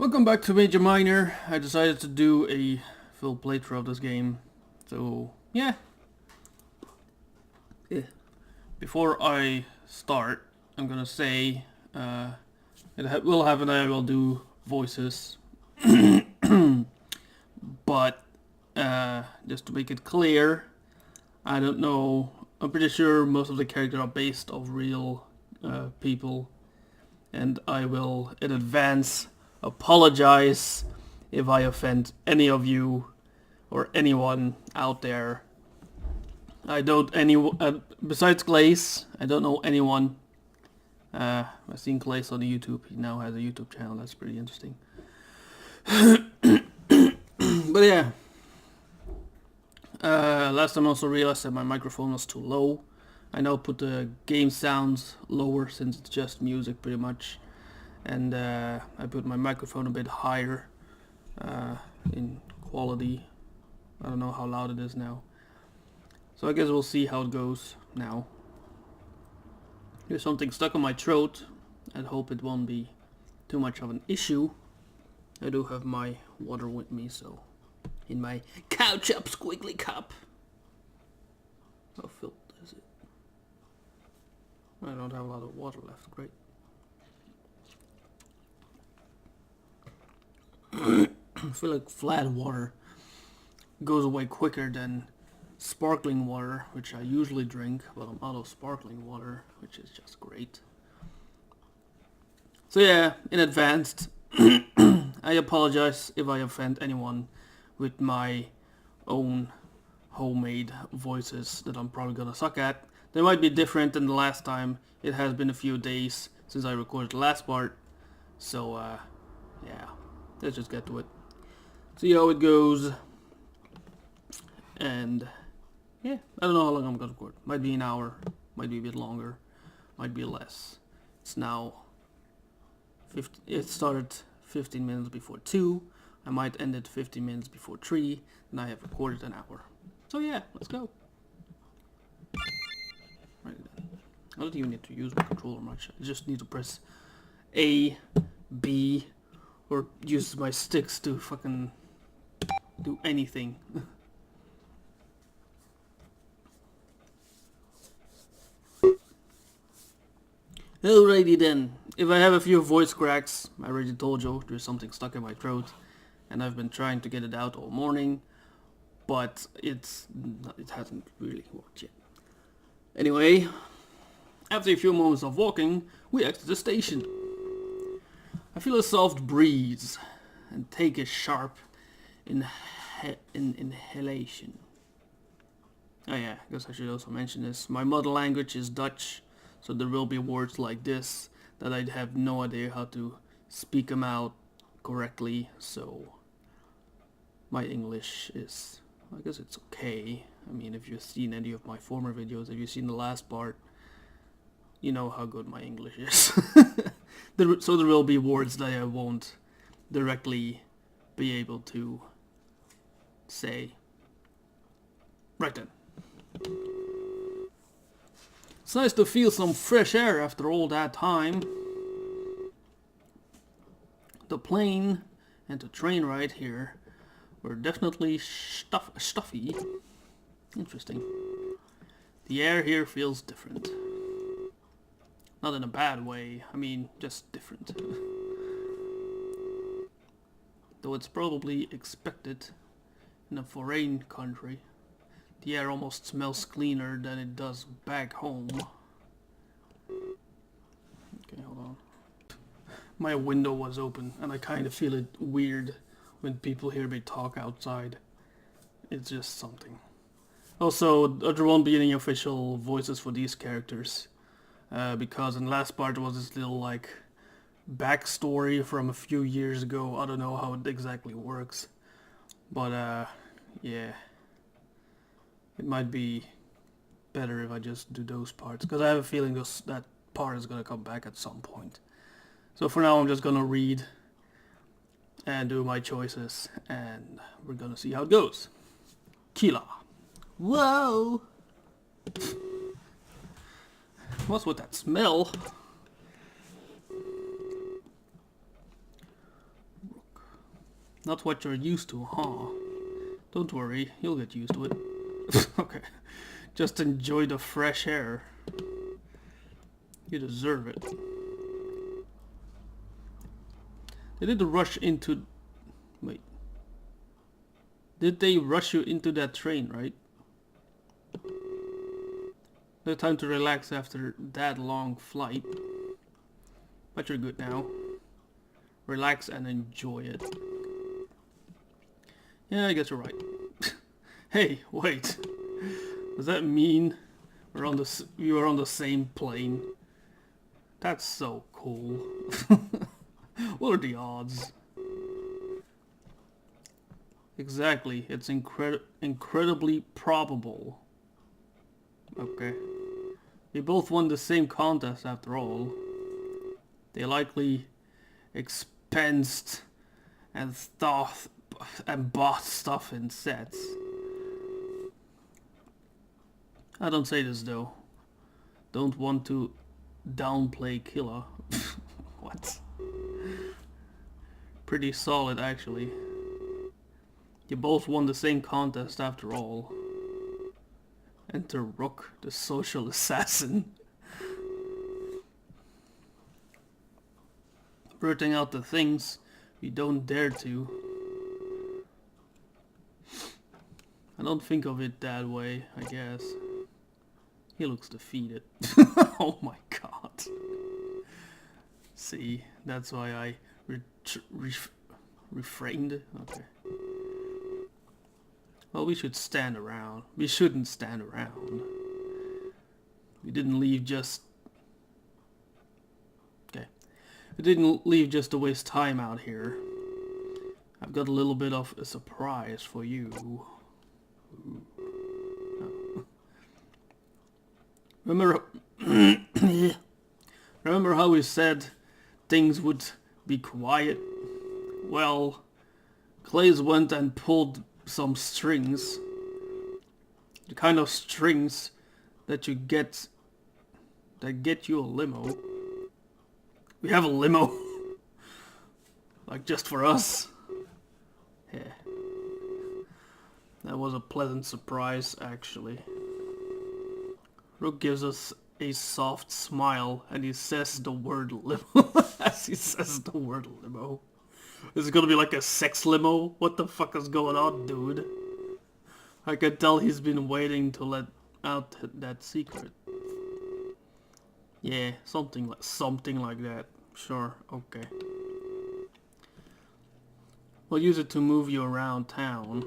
Welcome back to Major Minor. I decided to do a full playthrough of this game. So, yeah. Before I start, I'm gonna say we'll have and I will do voices. But, just to make it clear, I don't know. I'm pretty sure most of the characters are based off real people. And I will, in advance, apologize if I offend any of you or anyone out there. I don't besides Glaze, I don't know anyone. I've seen Glaze on YouTube. He now has a YouTube channel. That's pretty interesting. But yeah. Last time I also realized that my microphone was too low. I now put the game sounds lower since it's just music pretty much. And I put my microphone a bit higher in quality. I don't know how loud it is now. So I guess we'll see how it goes now. There's something stuck on my throat. I hope it won't be too much of an issue. I do have my water with me, so in my couch up squiggly cup. How filled is it? I don't have a lot of water left. Great. I feel like flat water goes away quicker than sparkling water, which I usually drink, but I'm out of sparkling water, which is just great. So yeah, in advance, I apologize if I offend anyone with my own homemade voices that I'm probably gonna suck at. They might be different than the last time. It has been a few days since I recorded the last part, so yeah, let's just get to it. See how it goes. And yeah, I don't know how long I'm gonna record. Might be an hour, might be a bit longer, might be less. It's now it started 15 minutes before 2. I might end it 15 minutes before 3, and I have recorded an hour. So yeah, let's go. Right then. I don't even need to use my controller much. I just need to press A, B, or use my sticks to fucking do anything. Alrighty then. If I have a few voice cracks, I already told you there's something stuck in my throat, and I've been trying to get it out all morning, but it hasn't really worked yet. Anyway, after a few moments of walking, we exit the station. I feel a soft breeze and take a sharp inhalation. Oh yeah, I guess I should also mention this. My mother language is Dutch, so there will be words like this that I have no idea how to speak them out correctly, so my English is, I guess it's okay. I mean, if you've seen any of my former videos, if you've seen the last part, you know how good my English is. So there will be words that I won't directly be able to say. Right then. It's nice to feel some fresh air after all that time. The plane and the train ride here were definitely stuffy. Interesting. The air here feels different. Not in a bad way, I mean just different. Though it's probably expected in a foreign country. The air almost smells cleaner than it does back home. Okay, hold on. My window was open and I kind of feel it weird when people hear me talk outside. It's just something. Also, there won't be any official voices for these characters. Because in the last part there was this little like backstory from a few years ago. I don't know how it exactly works. But yeah. It might be better if I just do those parts, because I have a feeling that part is going to come back at some point. So for now I'm just going to read and do my choices, and we're going to see how it goes. Kila. Whoa! What's with that smell? Not what you're used to, huh? Don't worry, you'll get used to it. Okay. Just enjoy the fresh air. You deserve it. They didn't rush into... Wait. Did they rush you into that train, right? No time to relax after that long flight. But you're good now. Relax and enjoy it. Yeah, I guess you're right. Hey, wait. Does that mean we are on the same plane? That's so cool. What are the odds? Exactly, it's incredibly probable. Okay. We both won the same contest after all. They likely expensed and thought and bought stuff in sets. I don't say this though. Don't want to downplay Killa. What? Pretty solid actually. You both won the same contest after all. Enter Rook, the social assassin. Blurting out the things we don't dare to. I don't think of it that way, I guess. He looks defeated. Oh my god. See, that's why I refrained. Okay. Well, we should stand around. We shouldn't stand around. We didn't leave just... Okay. We didn't leave just to waste time out here. I've got a little bit of a surprise for you. Oh. Remember... Remember how we said things would be quiet? Well, Clays went and pulled some strings. The kind of strings that you get that get you a limo. We have a limo. Like just for us. Yeah. That was a pleasant surprise actually. Rook gives us a soft smile and he says the word limo. As he says the word limo. Is it gonna be like a sex limo? What the fuck is going on, dude? I can tell he's been waiting to let out that secret. Yeah, something like that. Sure, okay. We'll use it to move you around town.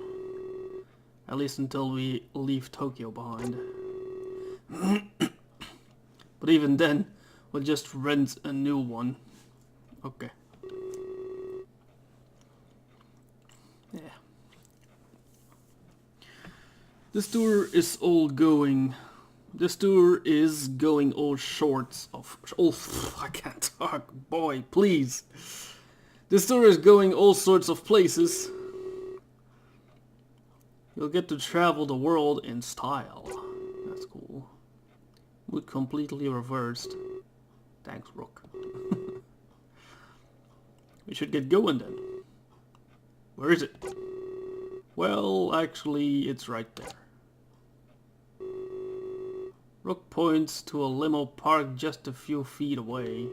At least until we leave Tokyo behind. But even then, we'll just rent a new one. Okay. Yeah. This tour is going all sorts of... Oh, I can't talk. Boy, please. This tour is going all sorts of places. You'll get to travel the world in style. That's cool. Mood completely reversed. Thanks, Rook. We should get going then. Where is it? Well, actually, it's right there. Rook points to a limo parked just a few feet away.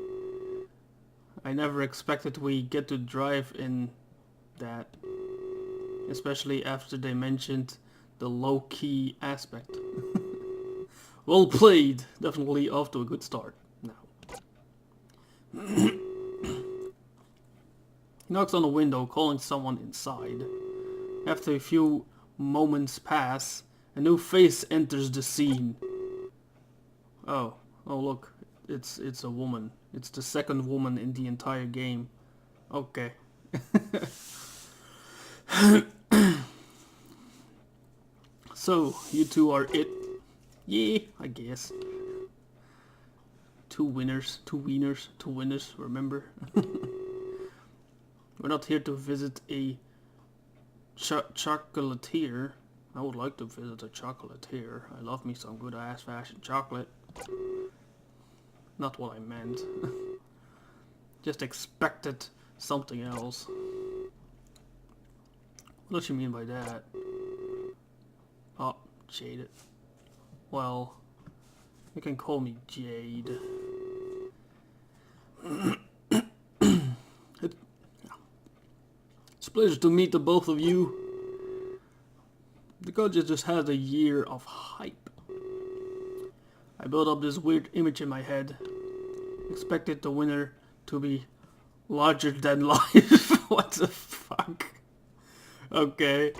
I never expected we'd get to drive in that. Especially after they mentioned the low-key aspect. Well played. Definitely off to a good start now. He knocks on the window, calling someone inside. After a few moments pass, a new face enters the scene. Oh look, it's a woman. It's the second woman in the entire game. Okay. So, you two are it? Yeah, I guess. Two winners, remember? We're not here to visit a chocolatier. I would like to visit a chocolatier. I love me some good ass fashioned chocolate. Not what I meant. Just expected something else. What you mean by that? Oh, jaded. Well, you can call me Jade. It's a pleasure to meet the both of you. The Gudget just had a year of hype. I built up this weird image in my head. Expected the winner to be larger than life. What the fuck? Okay.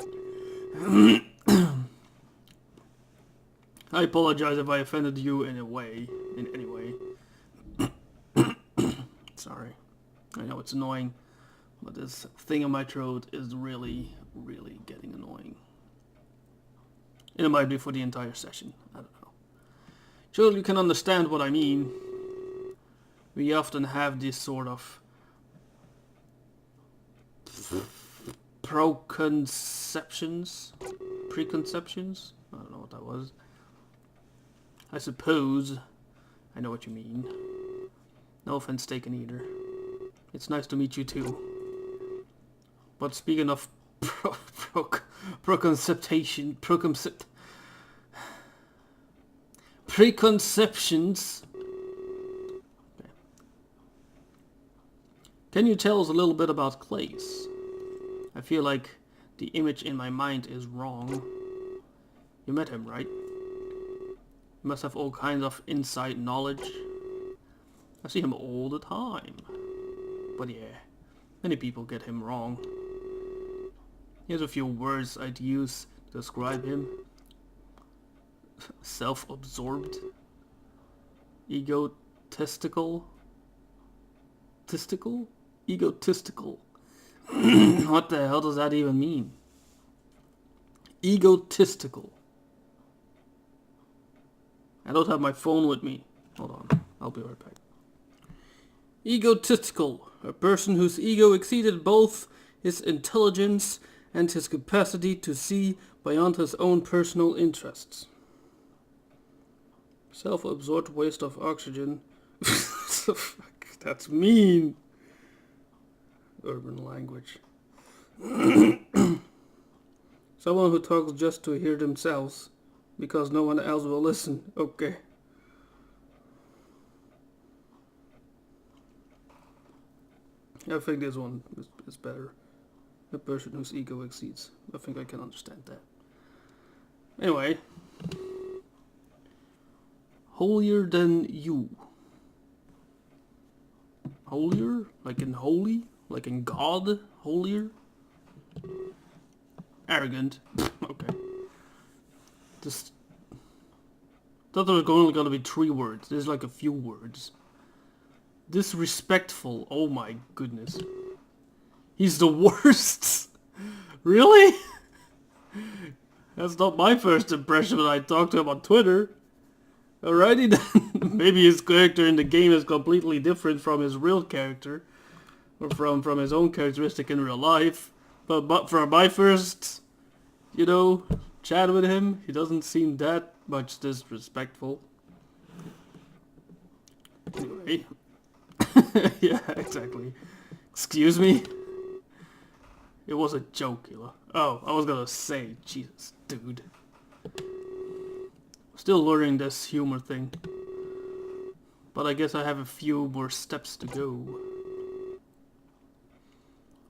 I apologize if I offended you in any way. Sorry. I know it's annoying, but this thing in my throat is really, really getting annoying. It might be for the entire session. I don't know. Sure, you can understand what I mean. We often have this sort of preconceptions. I don't know what that was. I suppose I know what you mean. No offense taken either. It's nice to meet you too. But speaking of preconceptions. Okay. Can you tell us a little bit about Claes? I feel like the image in my mind is wrong. You met him, right? You must have all kinds of inside knowledge. I see him all the time. But yeah, many people get him wrong. Here's a few words I'd use to describe him. Self-absorbed. Egotistical. Egotistical. What the hell does that even mean? Egotistical. I don't have my phone with me. Hold on, I'll be right back. Egotistical. A person whose ego exceeded both his intelligence and his capacity to see beyond his own personal interests. Self-absorbed waste of oxygen. Fuck, that's mean. Urban language. Someone who talks just to hear themselves, because no one else will listen. Okay. I think this one is better. A person whose ego exceeds. I think I can understand that. Anyway. Holier than you. Holier? Like in holy? Like in God? Holier? Arrogant. Okay. Just thought there was only gonna be 3 words. There's like a few words. Disrespectful. Oh my goodness. He's the worst. Really? That's not my first impression when I talked to him on Twitter. Alrighty then. Maybe his character in the game is completely different from his real character. Or from his own characteristic in real life. But for my first, chat with him, he doesn't seem that much disrespectful. Anyway. Yeah, exactly. Excuse me? It was a joke, Oh, I was gonna say, Jesus, dude. Still learning this humor thing. But I guess I have a few more steps to go.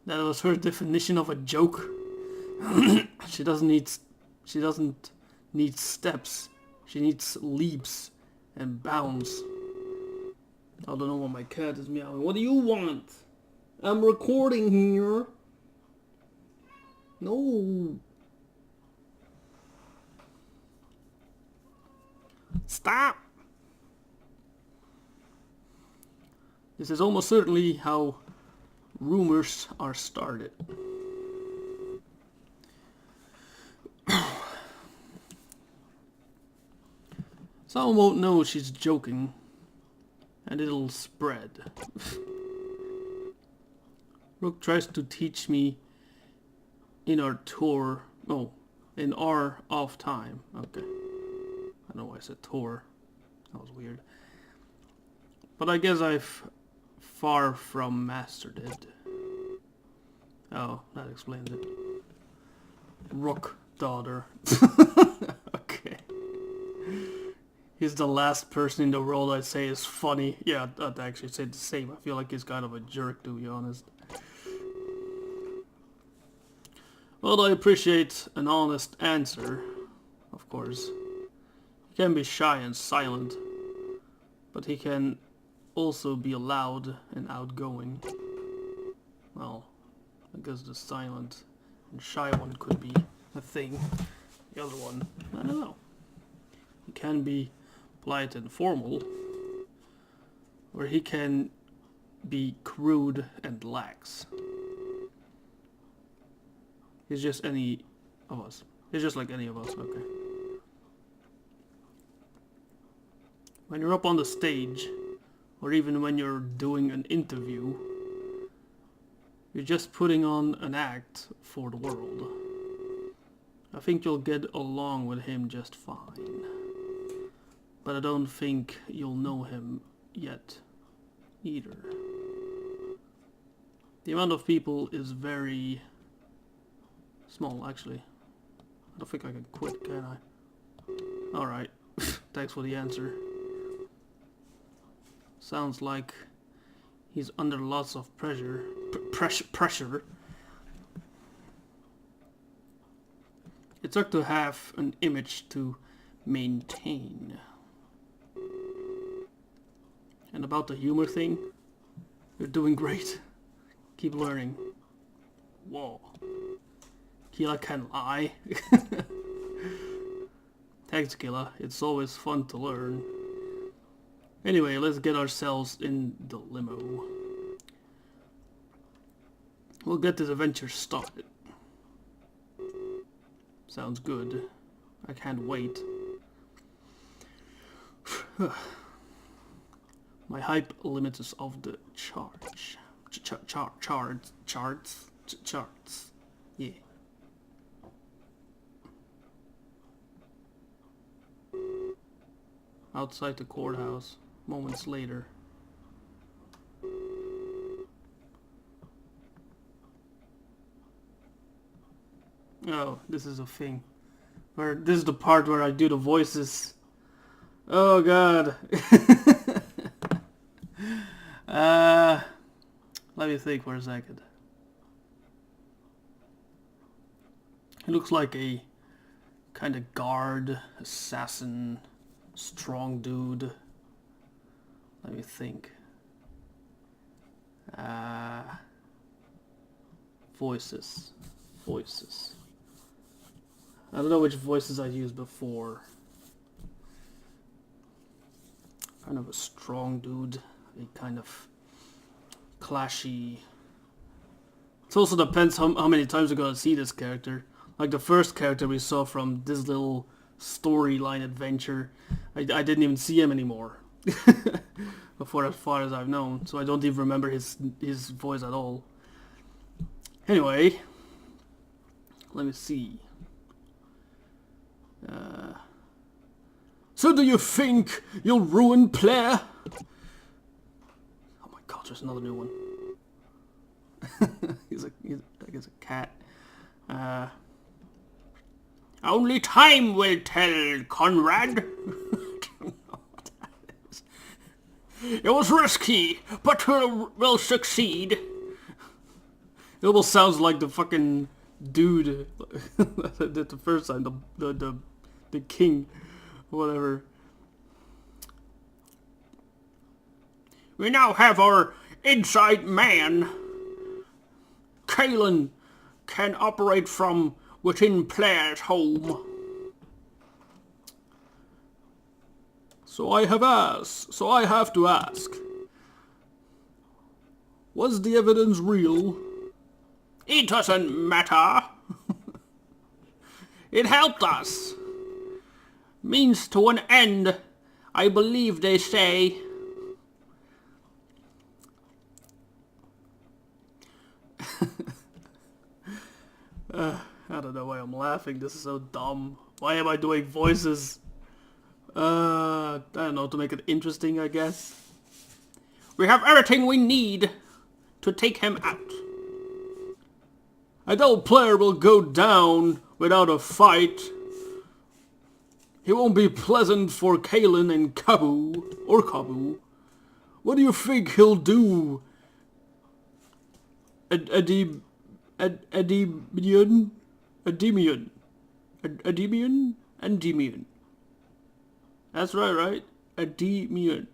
That was her definition of a joke. She doesn't need steps. She needs leaps and bounds. I don't know why my cat is meowing. What do you want? I'm recording here. No. Stop. This is almost certainly how rumors are started. Someone won't know she's joking, and it'll spread. Rook tries to teach me in our off time. Okay. I don't know why I said tour. That was weird. But I guess I've far from mastered it. Oh, that explains it. Rook daughter. Okay. He's the last person in the world I'd say is funny. Yeah, I'd actually say the same. I feel like he's kind of a jerk, to be honest. Well, I appreciate an honest answer, of course. He can be shy and silent, but he can also be loud and outgoing. Well, I guess the silent and shy one could be a thing. The other one, I don't know. He can be polite and formal, or he can be crude and lax. He's just any of us. He's just like any of us, okay. When you're up on the stage, or even when you're doing an interview, you're just putting on an act for the world. I think you'll get along with him just fine. But I don't think you'll know him yet either. The amount of people is very small, actually. I don't think I can quit, can I? Alright. Thanks for the answer. Sounds like he's under lots of pressure. Pressure. It's hard to have an image to maintain. And about the humor thing, you're doing great. Keep learning. Whoa. Kila can lie. Thanks, Kila. It's always fun to learn. Anyway, let's get ourselves in the limo. We'll get this adventure started. Sounds good. I can't wait. My hype limit is off the charge. Charts. Yeah. Outside the courthouse, moments later. Oh, this is a thing. This is the part where I do the voices. Oh god. Let me think for a second. He looks like a kind of guard, assassin, strong dude. Let me think. Voices. I don't know which voices I used before. Kind of a strong dude. A kind of clashy. It also depends how many times we're gonna see this character. Like the first character we saw from this little storyline adventure, I didn't even see him anymore. Before, as far as I've known, so I don't even remember his voice at all. Anyway, let me see. So do you think you'll ruin Plaire? Oh my god, there's another new one. he's I guess a cat. Only time will tell, Conrad. It was risky, but we'll succeed. It almost sounds like the fucking dude that I did the first time, the king, whatever. We now have our inside man. Kalen can operate from within Plaire's home. So I have to ask. Was the evidence real? It doesn't matter. It helped us. Means to an end, I believe they say. I don't know why I'm laughing. This is so dumb. Why am I doing voices? I don't know, to make it interesting, I guess. We have everything we need to take him out. I know Plaire will go down without a fight. It won't be pleasant for Kalen and Kabu. What do you think he'll do? Ademian? That's right? Ademian.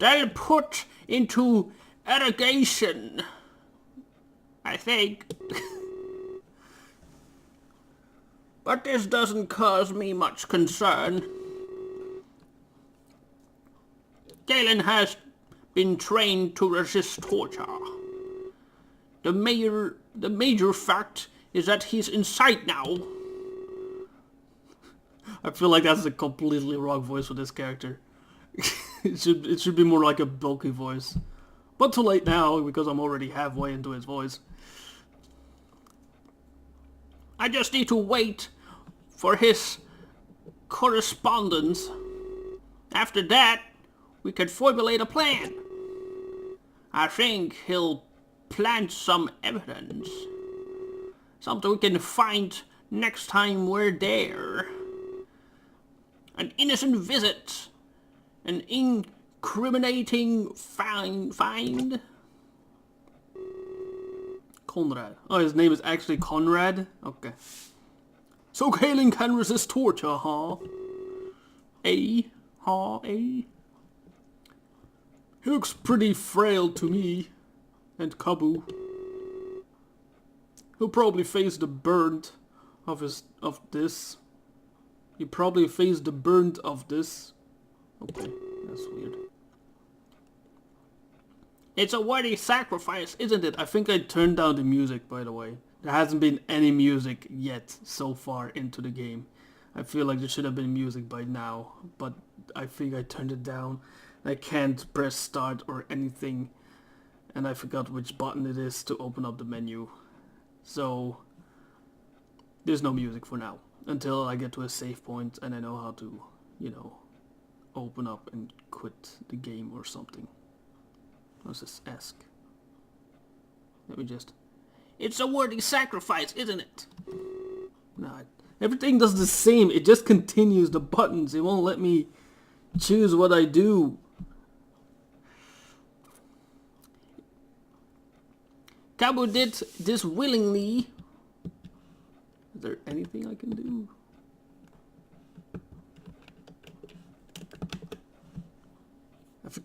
They'll put into irrigation, I think. But this doesn't cause me much concern. Galen has been trained to resist torture. The major fact is that he's inside now. I feel like that's a completely wrong voice for this character. It should be more like a bulky voice. But too late now, because I'm already halfway into his voice. I just need to wait for his correspondence. After that, we can formulate a plan. I think he'll plant some evidence. Something we can find next time we're there. An innocent visit. An incriminating find. Conrad. Oh, his name is actually Conrad? Okay. So Kalen can resist torture, huh? He looks pretty frail to me. And Kabu. He'll probably face the burnt of this. He probably face the burnt of this. Okay, that's weird. It's a worthy sacrifice, isn't it? I think I turned down the music, by the way. There hasn't been any music yet so far into the game. I feel like there should have been music by now, but I think I turned it down. I can't press start or anything, and I forgot which button it is to open up the menu. So, there's no music for now, until I get to a save point and I know how to, you know, open up and quit the game or something. What's this? Ask. Let me just... It's a worthy sacrifice, isn't it? Nah, everything does the same. It just continues the buttons. It won't let me choose what I do. Kabu did this willingly. Is there anything I can do?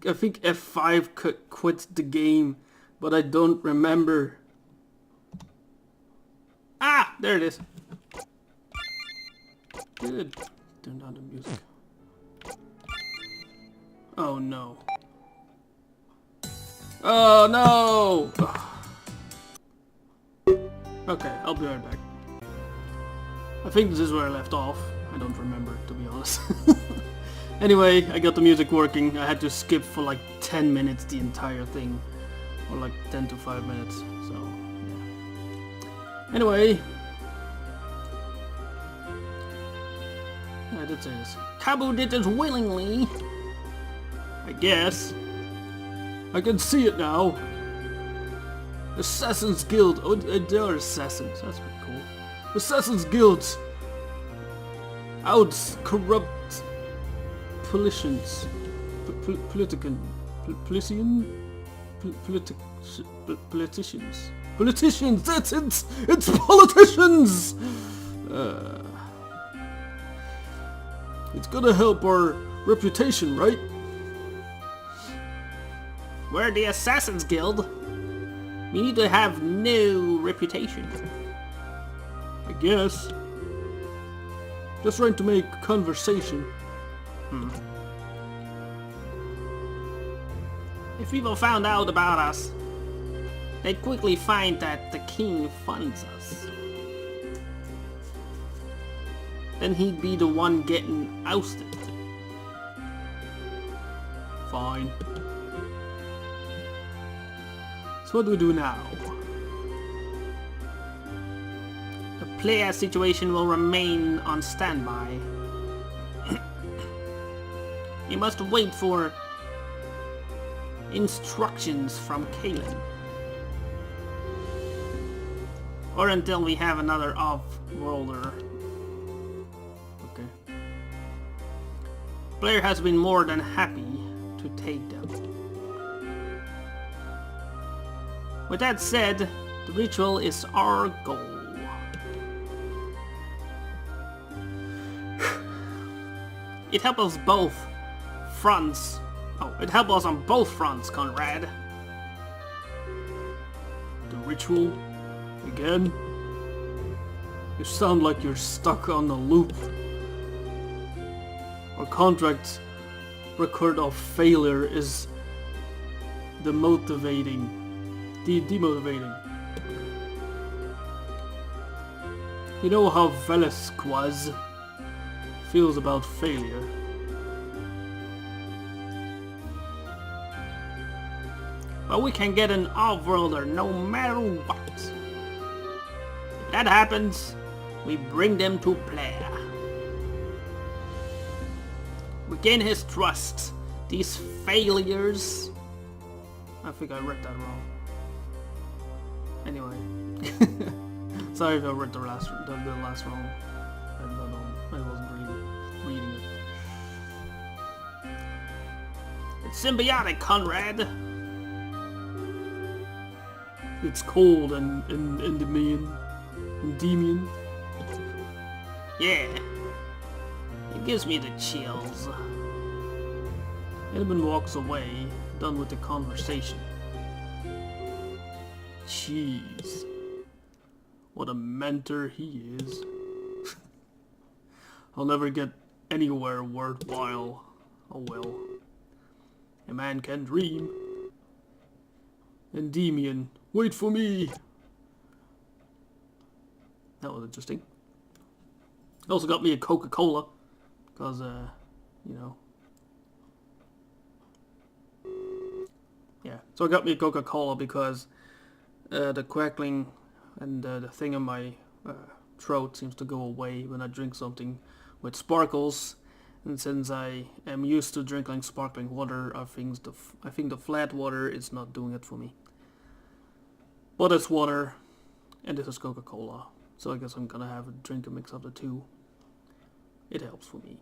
I think F5 quit the game, but I don't remember. Ah, there it is. Good. Turn down the music. Oh no. Oh no! Okay, I'll be right back. I think this is where I left off. I don't remember, to be honest. Anyway, I got the music working. I had to skip for like 10 minutes the entire thing. Or like 10 to 5 minutes, so yeah. Anyway. That's it. Kabu did this willingly. I guess. I can see it now. Assassin's Guild. Oh, they are assassins. That's pretty cool. Assassin's Guilds. Outs corrupt politicians. Politicians. That's it. It's politicians. It's gonna help our reputation, right? We're the Assassin's Guild. We need to have no reputation. I guess. Just trying to make conversation. If people found out about us, they'd quickly find that the king funds us. Then he'd be the one getting ousted. Fine. So what do we do now? The player situation will remain on standby. You must wait for instructions from Kalen. Or until we have another off-worlder. Okay. Player has been more than happy to take them. With that said, the ritual is our goal. It helps us both fronts. Oh, it helps us on both fronts, Conrad. The ritual? Again? You sound like you're stuck on a loop. Our contract record of failure is demotivating. You know how Velasquez feels about failure. But we can get an off-worlder no matter what. If that happens, we bring them to player. We gain his trust. These failures... I think I read that wrong. Anyway. Sorry if I read the last wrong. I wasn't reading it. It's symbiotic, Conrad. It's cold and Endymion. Yeah. It gives me the chills. Edmund walks away, done with the conversation. Jeez. What a mentor he is. I'll never get anywhere worthwhile. Oh well. A man can dream. Endymion, wait for me! That was interesting. Also got me a Coca-Cola. Because, you know. Yeah, so I got me a Coca-Cola because the crackling and the thing in my throat seems to go away when I drink something with sparkles. And since I am used to drinking sparkling water, I think the flat water is not doing it for me. But it's water, and this is Coca-Cola. So I guess I'm gonna have a drink a mix of the two. It helps for me.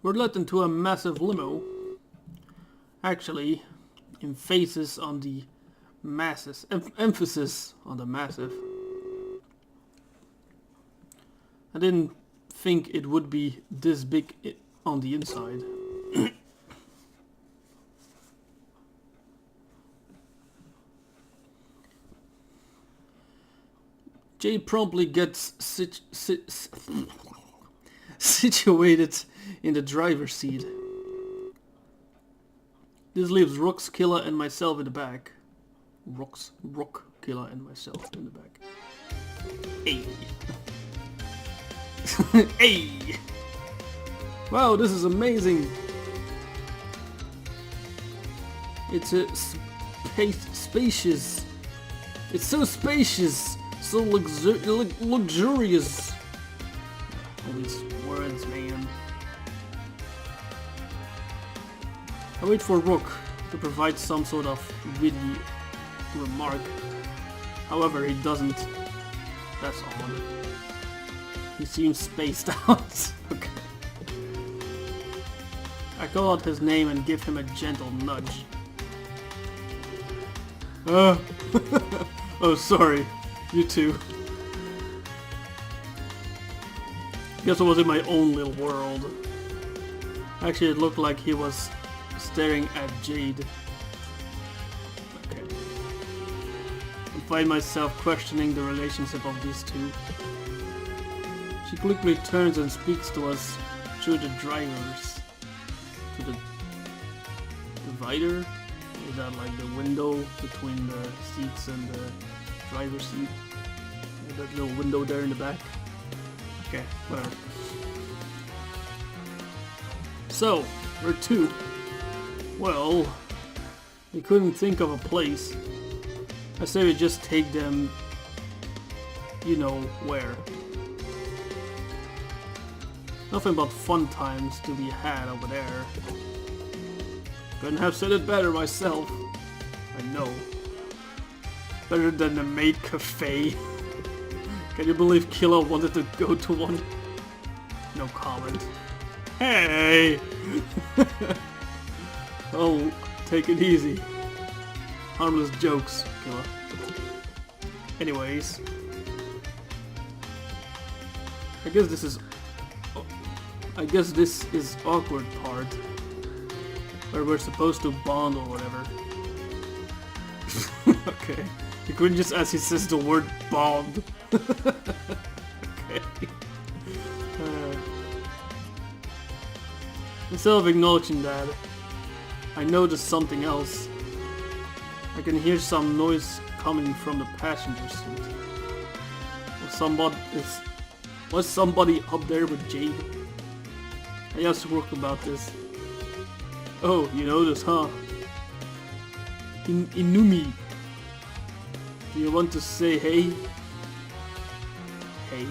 We're led into a massive limo. Actually, emphasis on the masses. Emphasis on the massive. I didn't think it would be this big on the inside. Jay promptly gets situated in the driver's seat. This leaves Rockskiller and myself in the back. Rockskiller and myself in the back. Hey. Hey. Wow, this is amazing. It's a spacious. It's so spacious, so luxurious. All these words, man. I wait for Rook to provide some sort of witty remark. However, he doesn't. That's odd. He seems spaced out. Okay. I call out his name and give him a gentle nudge. Oh, sorry. You too. Guess I was in my own little world. Actually, it looked like he was staring at Jade. Okay. I find myself questioning the relationship of these two. She quickly turns and speaks to us through the drivers. To the divider? Is that like the window between the seats and the driver's seat? That little window there in the back? Okay, whatever. So, where to? Well, we couldn't think of a place. I say we just take them you know where. Nothing but fun times to be had over there. Couldn't have said it better myself. I know. Better than the maid cafe. Can you believe Killer wanted to go to one? No comment. Hey! Oh, take it easy. Harmless jokes, Killer. Anyways. I guess this is awkward part. Where we're supposed to bond or whatever. Okay. You couldn't just as he says the word bond. Okay. Instead of acknowledging that, I noticed something else. I can hear some noise coming from the passenger seat. Was somebody up there with Jade? I asked Rook about this. Oh, you noticed, huh? Inumi. Do you want to say hey? Hey?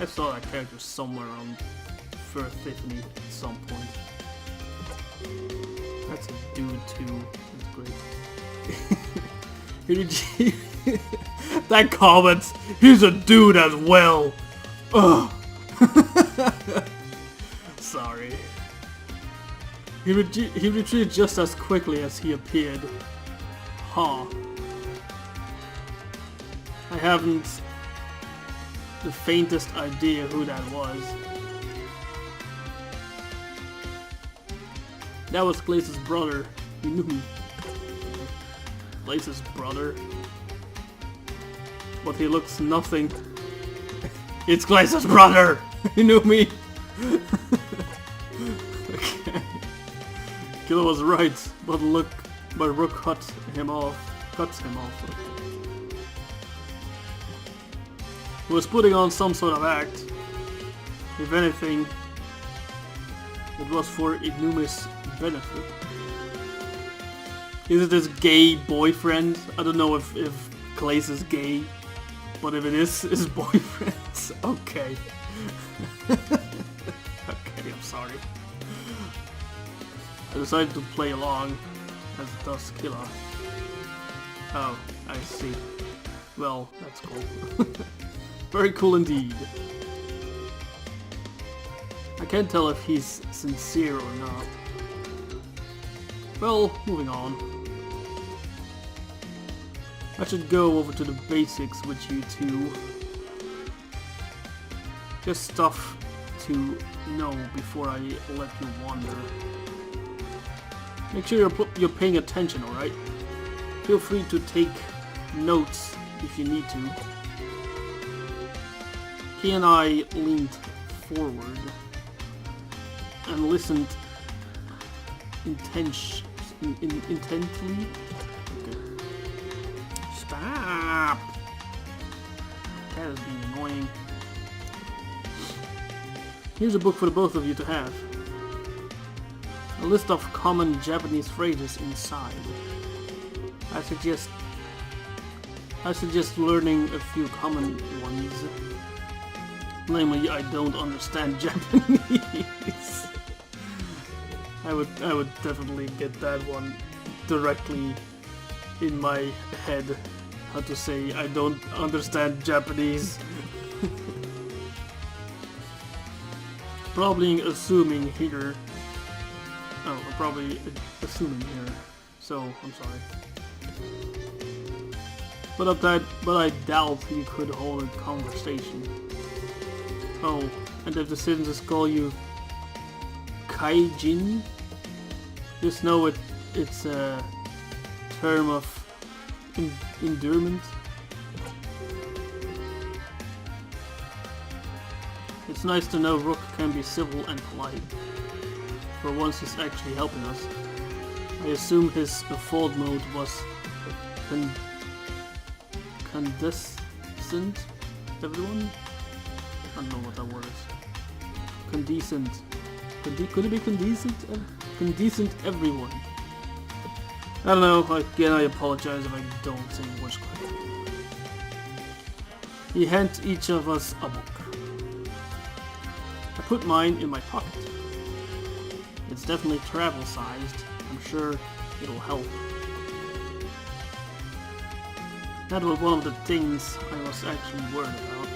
I saw that character somewhere on First Epiphany at some point. That's a dude too. That's great. That comment! He's a dude as well! Ugh! Sorry. He retreated just as quickly as he appeared. Huh. I haven't the faintest idea who that was. That was Glace's brother. You knew him. Glace's brother? But he looks nothing. It's Glace's brother! You knew me! Okay. Killer was right, but Rook cuts him off. He was putting on some sort of act. If anything, it was for Inumi's benefit. Is it his gay boyfriend? I don't know if Glace is gay, but if it is his boyfriend, okay. Okay, I'm sorry. I decided to play along, as does Killer. Oh, I see. Well, that's cool. Very cool indeed. I can't tell if he's sincere or not. Well, moving on. I should go over to the basics with you two. Just stuff to know before I let you wander. Make sure you're paying attention, alright? Feel free to take notes if you need to. He and I leaned forward and listened intently. Okay. Stop! That is being annoying. Here's a book for the both of you to have. A list of common Japanese phrases inside. I suggest learning a few common ones. Namely, I don't understand Japanese. I would definitely get that one directly in my head. How to say I don't understand Japanese. Probably assuming here. Oh, I'm probably assuming here. So I'm sorry. But I doubt you could hold a conversation. Oh, and if the citizens call you Kaijin, just know it's a term of endearment. It's nice to know Rook can be civil and polite. For once he's actually helping us. I assume his default mode was condescent, everyone? I don't know what that word is. Condescent. Could it be condescent? Condescent everyone. I don't know, again I apologize if I don't say words correctly. He handed each of us a book. I put mine in my pocket. It's definitely travel sized. I'm sure it'll help. That was one of the things I was actually worried about.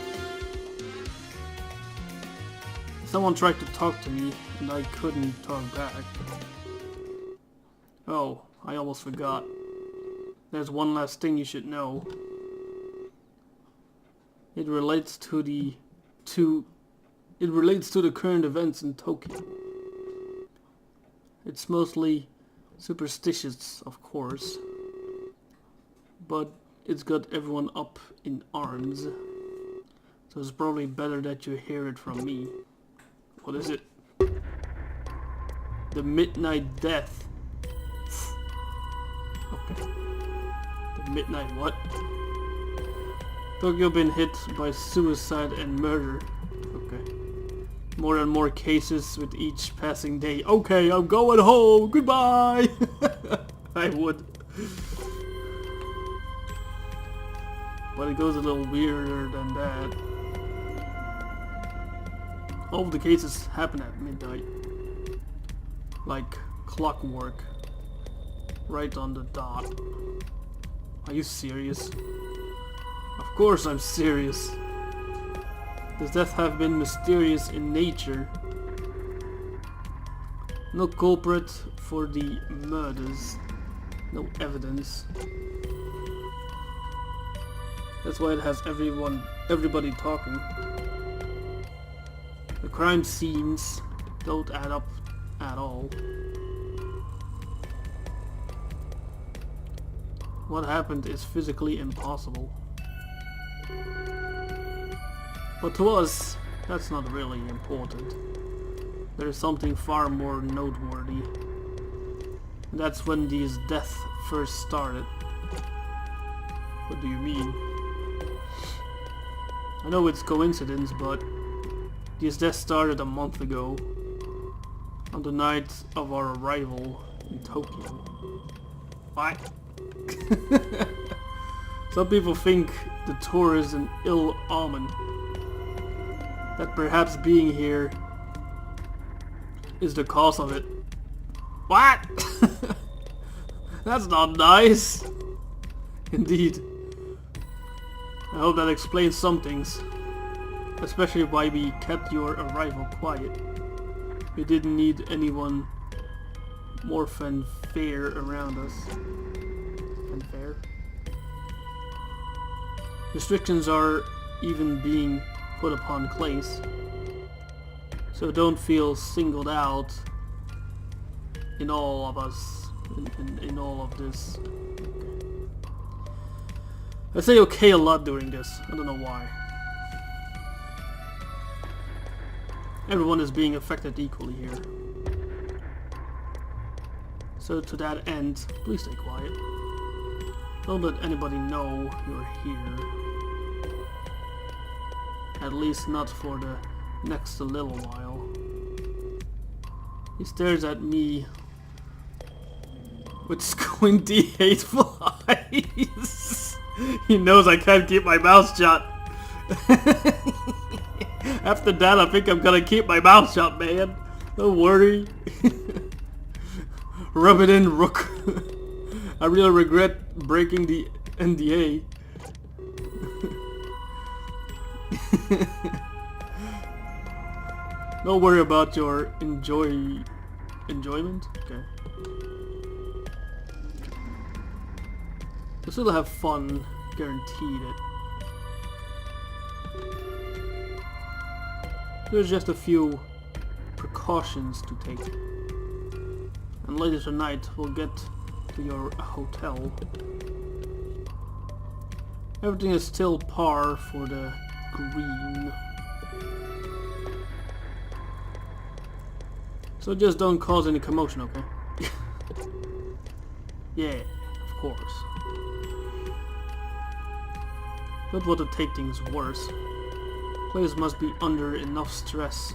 Someone tried to talk to me and I couldn't talk back. Oh, I almost forgot. There's one last thing you should know. It relates to the current events in Tokyo. It's mostly superstitious, of course, but it's got everyone up in arms. So it's probably better that you hear it from me. What is it? The Midnight Death. Okay. The Midnight what? Tokyo been hit by suicide and murder. Okay. More and more cases with each passing day. Okay, I'm going home. Goodbye. I would. But it goes a little weirder than that. All of the cases happen at midnight. Like clockwork. Right on the dot. Are you serious? Of course I'm serious. Does death have been mysterious in nature? No culprit for the murders. No evidence. That's why it has everybody talking. The crime scenes don't add up at all. What happened is physically impossible. But to us, that's not really important. There is something far more noteworthy. And that's when these deaths first started. What do you mean? I know it's coincidence, but these deaths started a month ago, on the night of our arrival in Tokyo. What? Some people think the tour is an ill omen. That perhaps being here is the cause of it. What? That's not nice. Indeed. I hope that explains some things. Especially why we kept your arrival quiet. We didn't need anyone more fanfare around us. Fanfare? Restrictions are even being put upon Clace. So don't feel singled out in all of us, in all of this. I say okay a lot during this. I don't know why. Everyone is being affected equally here. So to that end, please stay quiet. Don't let anybody know you're here. At least not for the next little while. He stares at me with squinty, hateful eyes. He knows I can't keep my mouth shut. After that, I think I'm gonna keep my mouth shut, man. Don't worry. Rub it in, Rook. I really regret breaking the NDA. Don't worry about your enjoyment. Okay. You'll still have fun, guaranteed it. There's just a few precautions to take. And later tonight we'll get to your hotel. Everything is still par for the green. So just don't cause any commotion, okay? Yeah, of course. Don't want to take things worse. Players must be under enough stress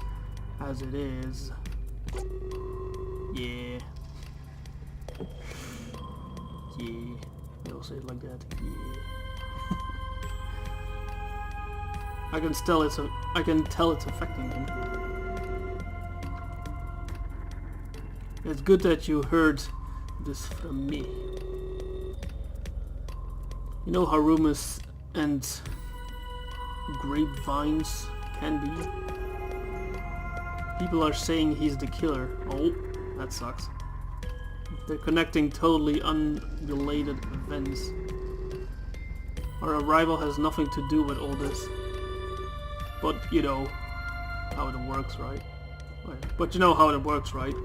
as it is. Yeah. Yeah. They'll say it like that. Yeah. I can tell it's affecting him. It's good that you heard this from me. You know how rumors and grapevines can be? People are saying he's the killer. Oh, that sucks. They're connecting totally unrelated events. Our arrival has nothing to do with all this. But you know how it works, right? But you know how it works, right?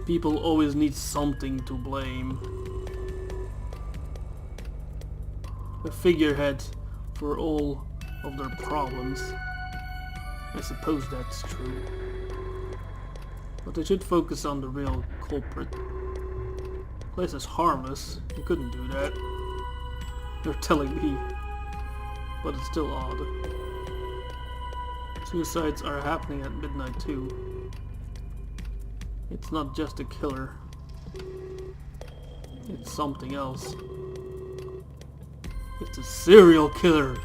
People always need something to blame. A figurehead for all of their problems. I suppose that's true. But they should focus on the real culprit. The place is harmless. You couldn't do that. They're telling me. But it's still odd. Suicides are happening at midnight too. It's not just a killer. It's something else. It's a serial killer.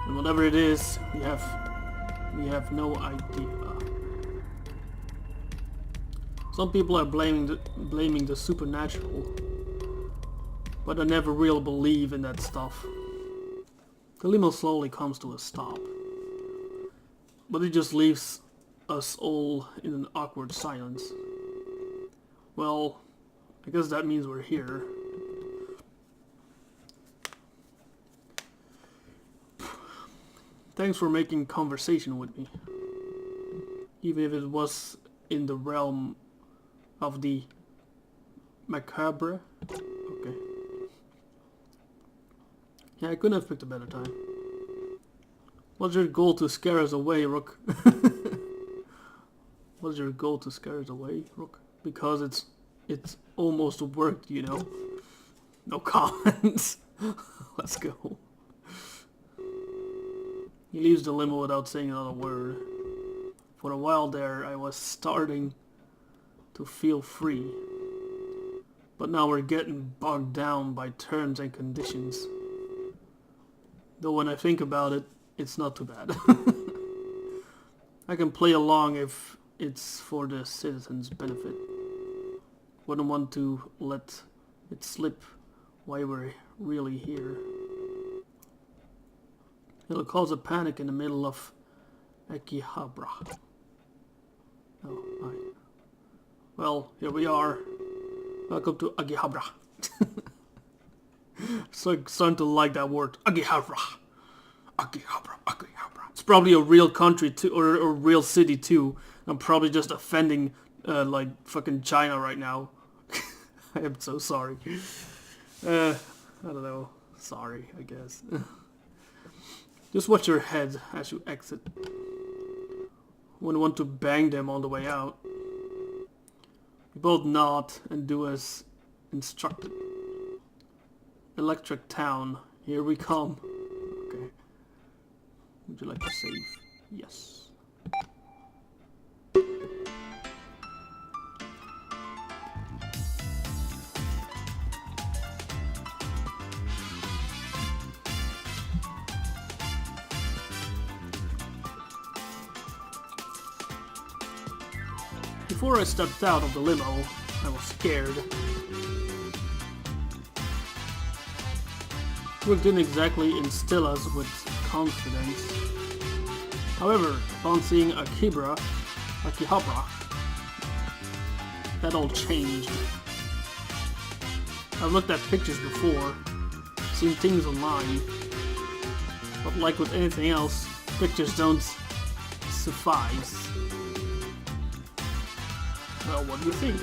And whatever it is, we have no idea. Some people are blaming the supernatural, but I never really believe in that stuff. The limo slowly comes to a stop, but it just leaves us all in an awkward silence. Well, I guess that means we're here. Thanks for making conversation with me. Even if it was in the realm of the macabre. Okay. Yeah, I couldn't have picked a better time. What's your goal to scare us away, Rook? What's your goal to scare us away, Rook? Because it's almost worked, you know. No comments. Let's go. He leaves the limo without saying another word. For a while there, I was starting to feel free. But now we're getting bogged down by terms and conditions. Though when I think about it, it's not too bad. I can play along if it's for the citizens' benefit. Wouldn't want to let it slip why we're really here. It'll cause a panic in the middle of Akihabara. Oh, right. Well, here we are. Welcome to Akihabara. So I'm starting to like that word. Akihabara. Akihabara. Akihabara. It's probably a real country too, or a real city too. I'm probably just offending like fucking China right now. I am so sorry. I don't know. Sorry, I guess. Just watch your head as you exit. Wouldn't want to bang them on the way out. We both nod and do as instructed. Electric Town, here we come. Okay. Would you like to save? Yes. Before I stepped out of the limo, I was scared. Rook didn't exactly instill us with confidence. However, upon seeing Akihabara, that all changed. I've looked at pictures before, seen things online, but like with anything else, pictures don't suffice. Well, what do you think?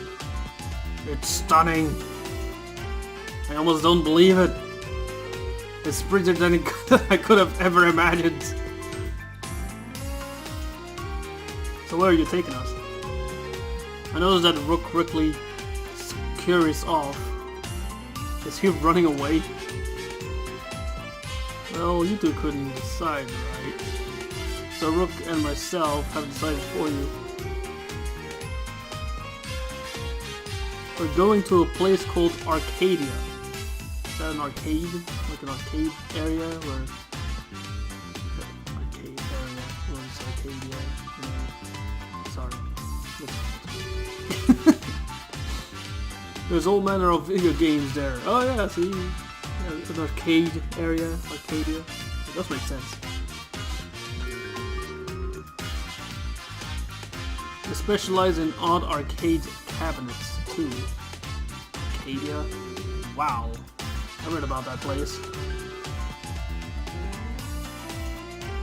It's stunning. I almost don't believe it. It's prettier than I could have ever imagined. So where are you taking us? I noticed that Rook quickly scurries off. Is he running away? Well, you two couldn't decide, right? So Rook and myself have decided for you. We're going to a place called Arcadia. Is that an arcade? Like an arcade area where... Arcade area. What is Arcadia? No. Sorry. There's all manner of video games there. Oh yeah, see? Yeah, an arcade area. Arcadia. That does make sense. They specialize in odd arcade cabinets too. Arcadia? Wow. I read about that place.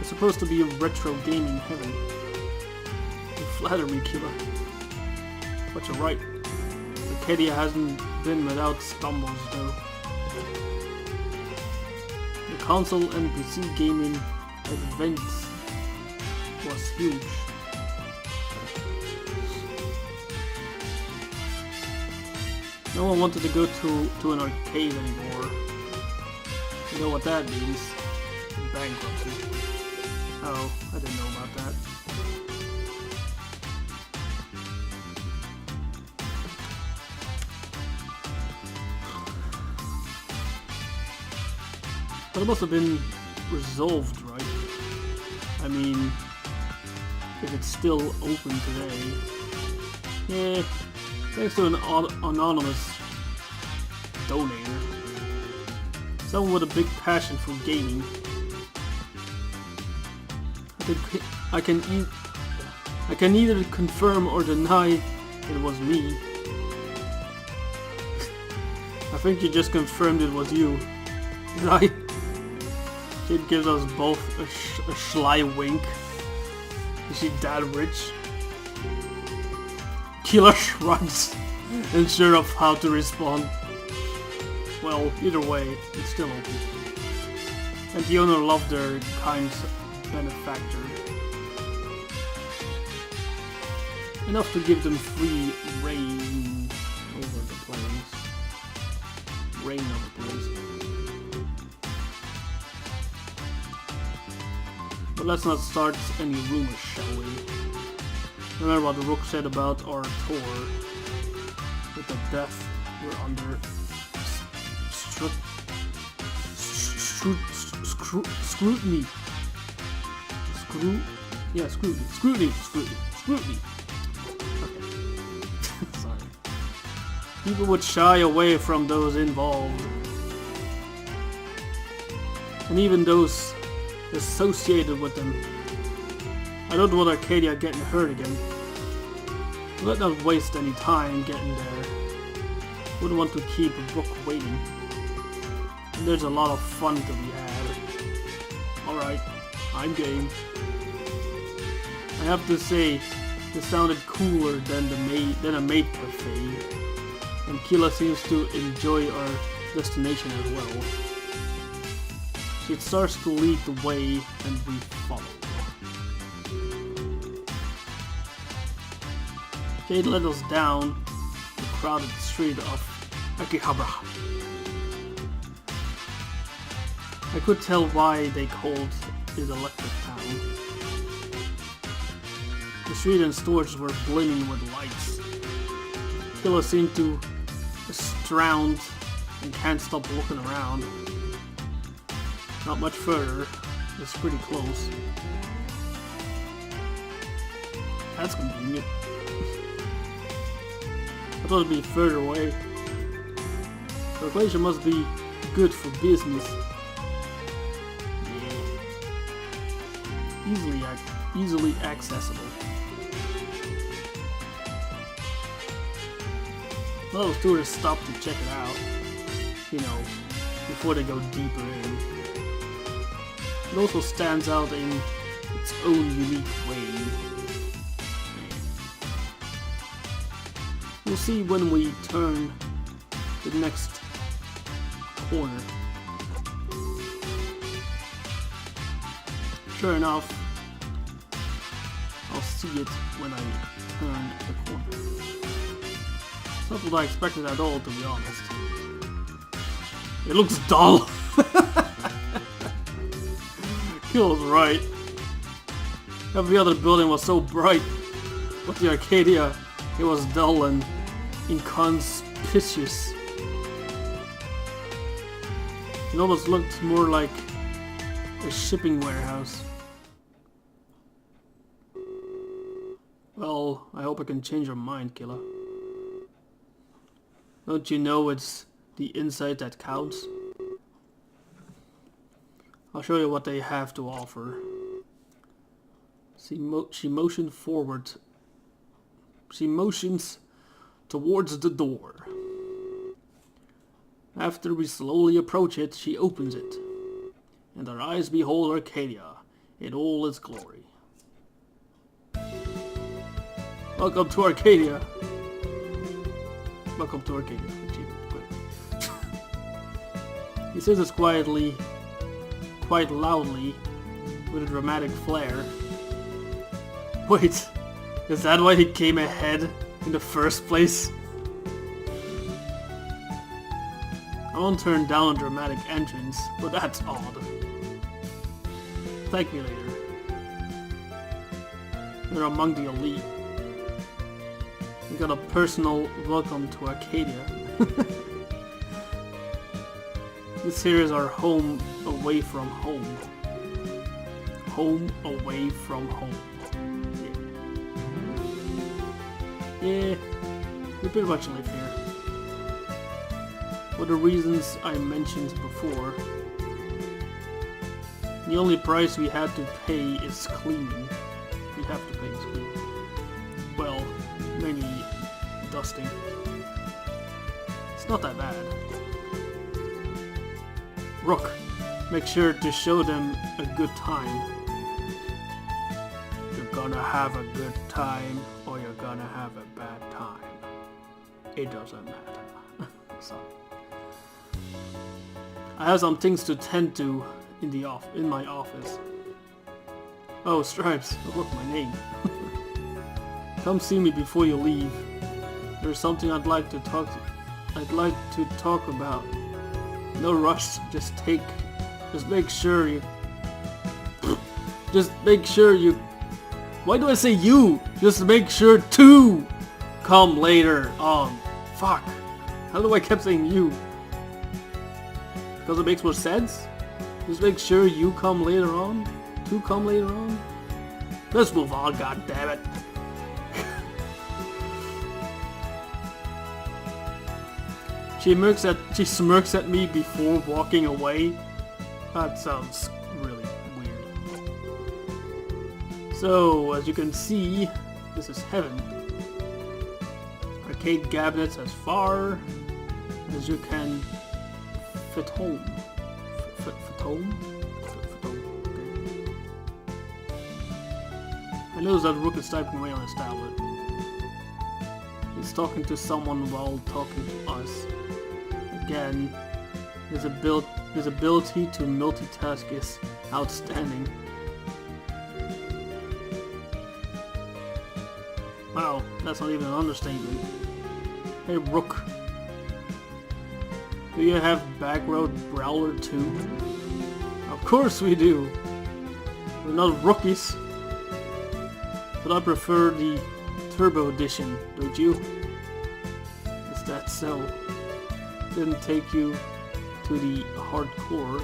It's supposed to be a retro gaming heaven. You flatter me, Killa. But you're right. Arcadia hasn't been without stumbles though. The console and PC gaming event was huge. No one wanted to go to an arcade anymore. You know what that means? Bankruptcy. Oh, I didn't know about that. But it must have been resolved, right? I mean, if it's still open today. Yeah, thanks to an anonymous donator. Someone with a big passion for gaming. I can either confirm or deny it was me. I think you just confirmed it was you. Right? It gives us both a sly wink. Is she that rich? Killa shrugs, unsure of how to respond. Well, either way, it's still open. And the owner loved their kind benefactor. Enough to give them free reign over the place. Reign over the place. But let's not start any rumors, shall we? Remember what the Rook said about our tour. With the death we're under scrutiny. Scrutiny. Okay. Sorry. People would shy away from those involved. And even those associated with them. I don't want Arcadia getting hurt again. Let's not waste any time getting there. Wouldn't want to keep Rook waiting. And there's a lot of fun to be had. Alright, I'm game. I have to say, this sounded cooler than a maid cafe. And Killa seems to enjoy our destination as well. It starts to lead the way, and we follow. Jade led us down the crowded street of Akihabara. I could tell why they called it Electric Town. The street and stores were blinking with lights. Killa seemed to drowned and can't stop looking around. Not much further. It's pretty close. That's convenient. I thought it'd be further away. The location must be good for business. Yeah. Easily accessible. A lot of tourists stop to check it out. You know, before they go deeper in. It also stands out in its own unique way. We'll see when we turn the next corner. Sure enough, I'll see it when I turn the corner. It's not what I expected at all, to be honest. It looks dull. Killa's right. Every other building was so bright. But the Arcadia, it was dull and inconspicuous. It almost looked more like a shipping warehouse. Well, I hope I can change your mind, killer. Don't you know it's the inside that counts? I'll show you what they have to offer. She motioned forward. She motions towards the door. After we slowly approach it, she opens it. And our eyes behold Arcadia in all its glory. Welcome to Arcadia. Welcome to Arcadia. He says this quietly, quite loudly, with a dramatic flair. Wait, is that why he came ahead in the first place? I won't turn down a dramatic entrance, but that's odd. Thank me later. They're among the elite. We got a personal welcome to Arcadia. This here is our home away from home. Home away from home. Yeah, we pretty much live here. For the reasons I mentioned before. The only price we have to pay is cleaning. We have to pay is cleaning. Well, maybe dusting. It's not that bad. Rook, make sure to show them a good time. You're gonna have a good time or you're gonna have a bad time. It doesn't matter. Sorry. I have some things to tend to in my office. Oh, Stripes, look, my name. Come see me before you leave. There's something I'd like to talk about. No rush, just make sure you why do I say you? Just make sure to come later on. Fuck. How do I keep saying you? Because it makes more sense? Just make sure you come later on? To come later on? Let's move on, goddammit. She smirks at me before walking away. That sounds really weird. So, as you can see, this is heaven. Arcade cabinets as far as you can fit home. Fit home? Okay. I noticed that Rook is typing away on his tablet. He's talking to someone while talking to us. Again, his ability to multitask is outstanding. Wow, that's not even an understatement. Hey Rook, do you have Backroad Brawler too? Of course we do. We're not rookies. But I prefer the Turbo Edition, don't you? Is that so? Didn't take you to the hardcore.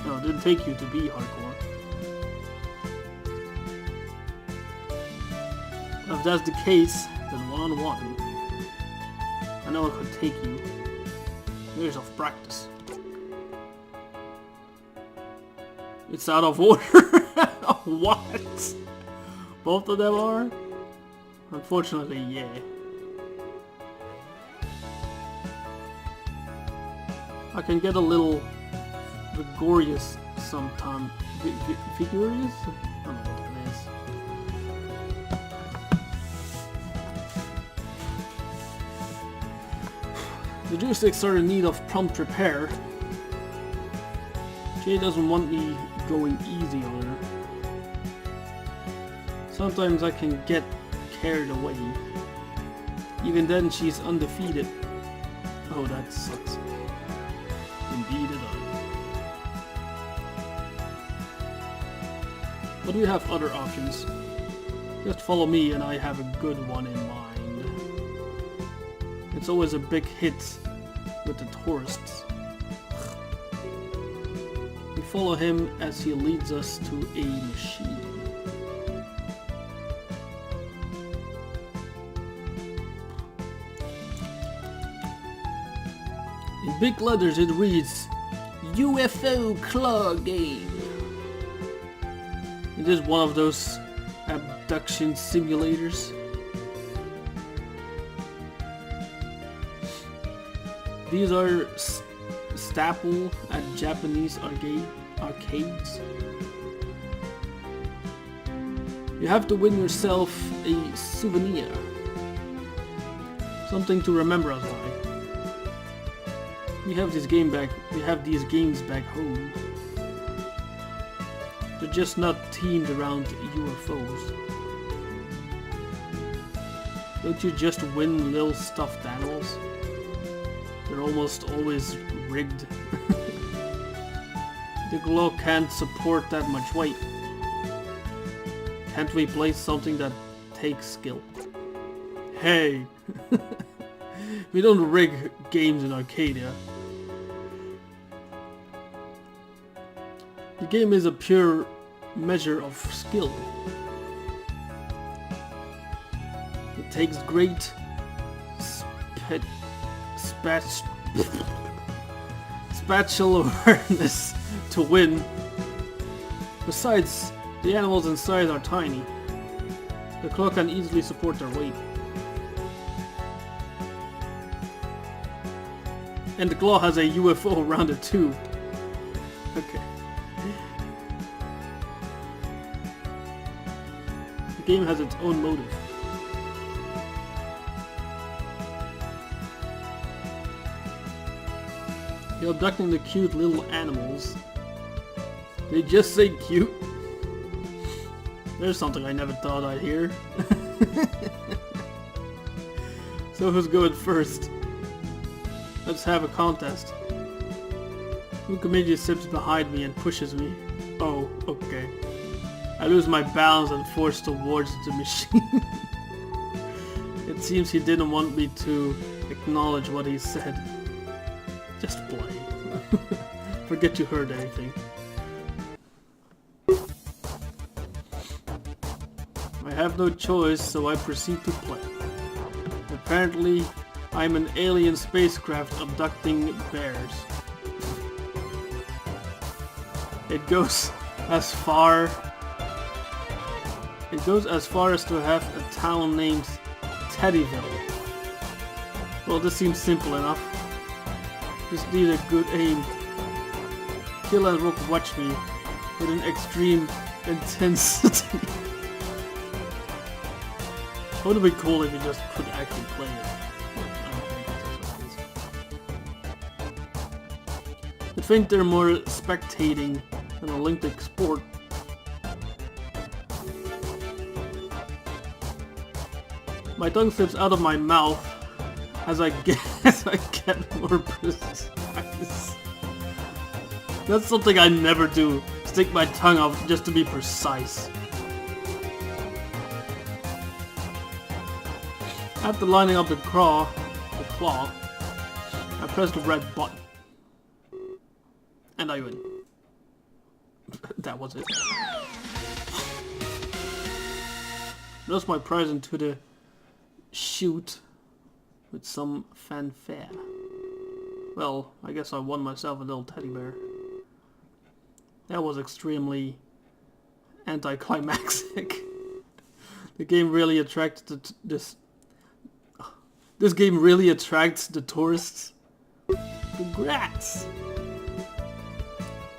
No, it didn't take you to be hardcore. If that's the case, then one-on-one. I know I could take you. Years of practice. It's out of order. What? Both of them are? Unfortunately, yeah. I can get a little vigorous sometimes. Vigorous? I don't know what that is. The joysticks are in need of prompt repair. Jay doesn't want me going easy on her. Sometimes I can get carried away. Even then, she's undefeated. Oh, that sucks. Indeed it does. But we have other options. Just follow me and I have a good one in mind. It's always a big hit with the tourists. We follow him as he leads us to a machine. In big letters it reads UFO Claw Game. It is one of those abduction simulators. These are staple at Japanese arcades. You have to win yourself a souvenir. Something to remember us by. We have these games back home. They're just not themed around UFOs. Don't you just win little stuffed animals? They're almost always rigged. The glow can't support that much weight. Can't we play something that takes skill? Hey! We don't rig games in Arcadia. The game is a pure measure of skill. It takes great spatial awareness to win. Besides, the animals inside are tiny. The claw can easily support their weight. And the claw has a UFO around it too. Okay. The game has its own motive. You're abducting the cute little animals. They just say cute. There's something I never thought I'd hear. So who's going first? Let's have a contest. Mukamiji sits behind me and pushes me. Oh, okay. I lose my balance and force towards the machine. It seems he didn't want me to acknowledge what he said. Just play. Forget you heard anything. I have no choice, so I proceed to play. Apparently, I'm an alien spacecraft abducting bears. It goes as far as to have a town named Teddyville. Well, this seems simple enough. Just need a good aim. Kill and Rook watch me with an extreme intensity. Would it be cool if you just could actually play it? I think they're more spectating than Olympic sport. My tongue slips out of my mouth as I get more precise. That's something I never do. Stick my tongue out just to be precise. After lining up the claw, I press the red button. And I win. That was it. That's my present to the chute with some fanfare. Well, I guess I won myself a little teddy bear. That was extremely anticlimactic. The game really attracted this game really attracts the tourists. Congrats!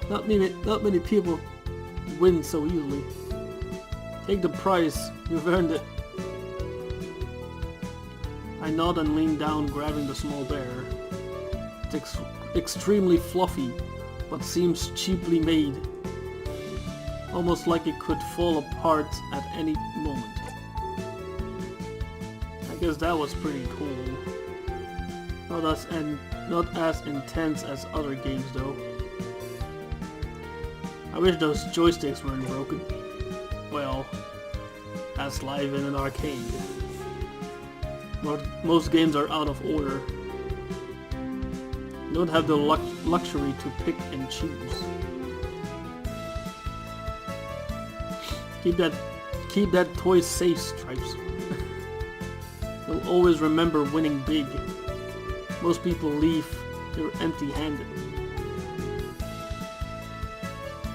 Not many people win so easily. Take the prize, you've earned it. I nod and lean down, grabbing the small bear. It's extremely fluffy, but seems cheaply made. Almost like it could fall apart at any moment. I guess that was pretty cool. Not as intense as other games though. I wish those joysticks weren't broken. Well, as That's live in an arcade. Most games are out of order. You don't have the luxury to pick and choose. Keep that toy safe, Stripes. You'll always remember winning big. Most people leave here empty-handed.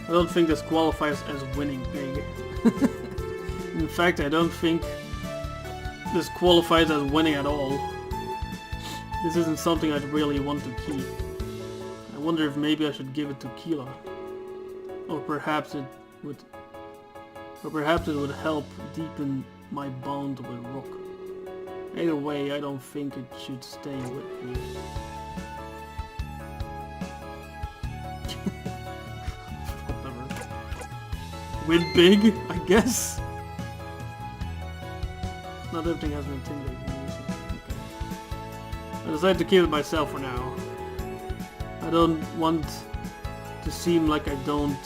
I don't think this qualifies as winning big. In fact, I don't think this qualifies as winning at all. This isn't something I'd really want to keep. I wonder if maybe I should give it to Keela. Or perhaps it would help deepen my bond with Rook. Either way, I don't think it should stay with me. Whatever. Win big, I guess? Not everything has been intimidating. Okay. I decided to keep it myself for now. I don't want to seem like I don't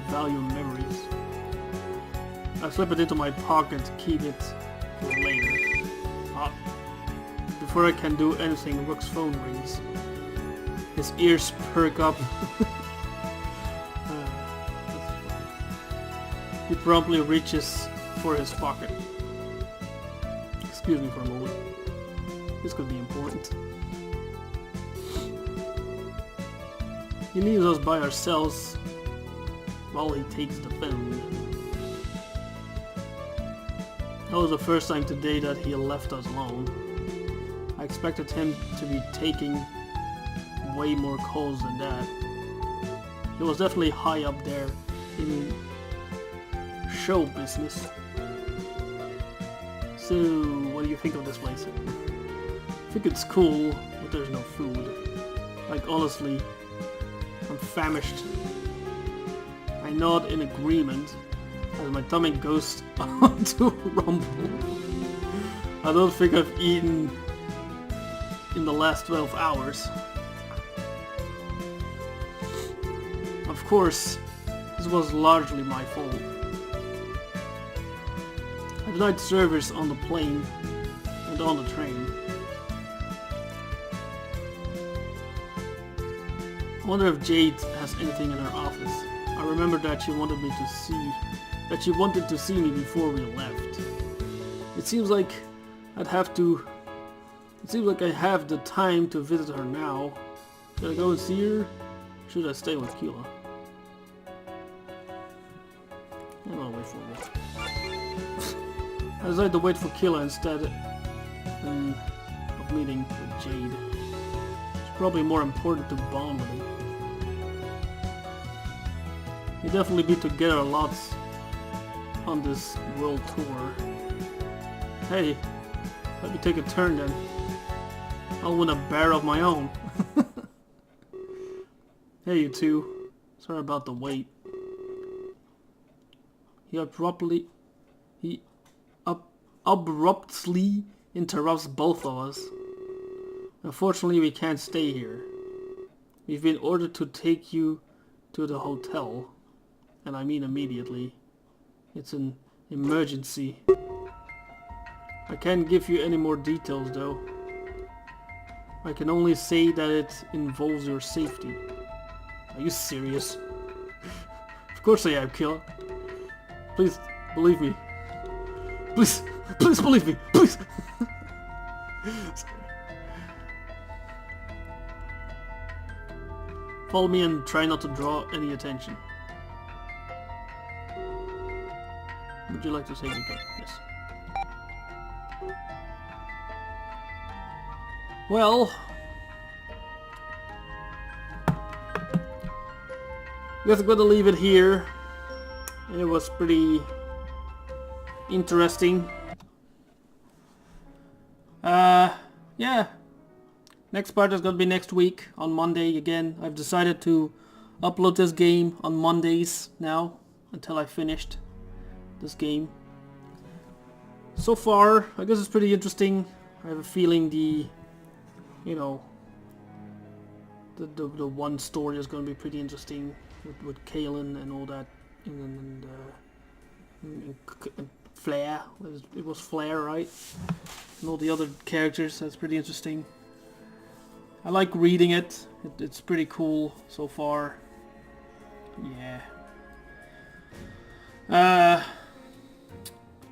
value memories. I slip it into my pocket to keep it for later. Before I can do anything, Rook's phone rings. His ears perk up. He promptly reaches for his pocket. Excuse me for a moment. This could be important. He leaves us by ourselves while he takes the phone. That was the first time today that he left us alone. I expected him to be taking way more calls than that. He was definitely high up there in show business. So, what do you think of this place? I think it's cool, but there's no food. Like, honestly, I'm famished. I nod in agreement as my tummy goes onto a rumble. I don't think I've eaten in the last 12 hours. Of course, this was largely my fault. I denied service on the plane and on the train. I wonder if Jade has anything in her office. I remember that she wanted to see me before we left. It seems like I have the time to visit her now. Should I go and see her? Should I stay with Keela? I'm gonna wait for her. I decided to wait for Keela instead of meeting with Jade. It's probably more important to bond with her. We'll definitely be together a lot on this world tour. Hey, let me take a turn then. I'll win a bear of my own. Hey you two. Sorry about the wait. He abruptly interrupts both of us. Unfortunately, we can't stay here. We've been ordered to take you to the hotel. And I mean immediately. It's an emergency. I can't give you any more details though. I can only say that it involves your safety. Are you serious? Of course I am, Keela. Please, believe me. Please believe me, please! Follow me and try not to draw any attention. Would you like to say anything? Yes. Well, I guess I'm going to leave it here. It was pretty interesting. Yeah. Next part is going to be next week on Monday again. I've decided to upload this game on Mondays now until I finished this game. So far, I guess it's pretty interesting. I have a feeling the one story is going to be pretty interesting with Kalen and all that, and Flair. It was Flair, right? And all the other characters. That's pretty interesting. I like reading it. It's pretty cool so far. Yeah.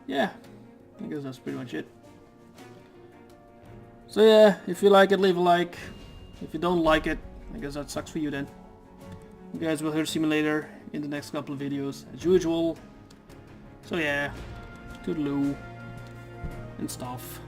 Yeah. I guess that's pretty much it. So yeah, if you like it, leave a like. If you don't like it, I guess that sucks for you then. You guys will see me later in the next couple of videos, as usual. So yeah, toodaloo and stuff.